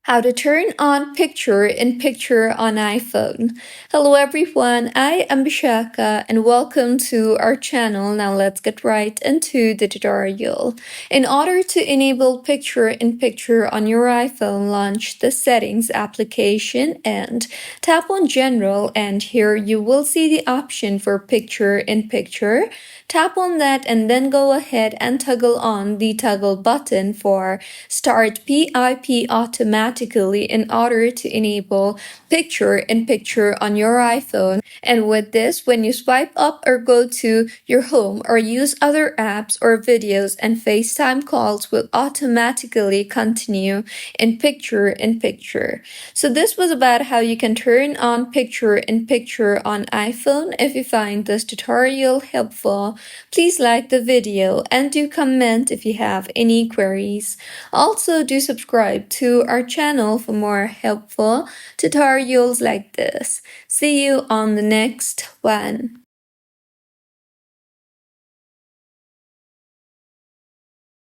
How to turn on picture-in-picture on iPhone. Hello everyone, I am Bishaka and welcome to our channel. Now let's get right into the tutorial. In order to enable picture-in-picture on your iPhone, launch the Settings application and tap on General, and here you will see the option for picture-in-picture. Tap on that and then go ahead and toggle on the toggle button for Start PIP automatically in order to enable picture-in-picture on your iPhone. And with this, when you swipe up or go to your home or use other apps or videos, and FaceTime calls will automatically continue in picture-in-picture. So this was about how you can turn on picture-in-picture on iPhone. If you find this tutorial helpful, please like the video and do comment if you have any queries. Also, do subscribe to our channel for more helpful tutorials like this. See you on the next one.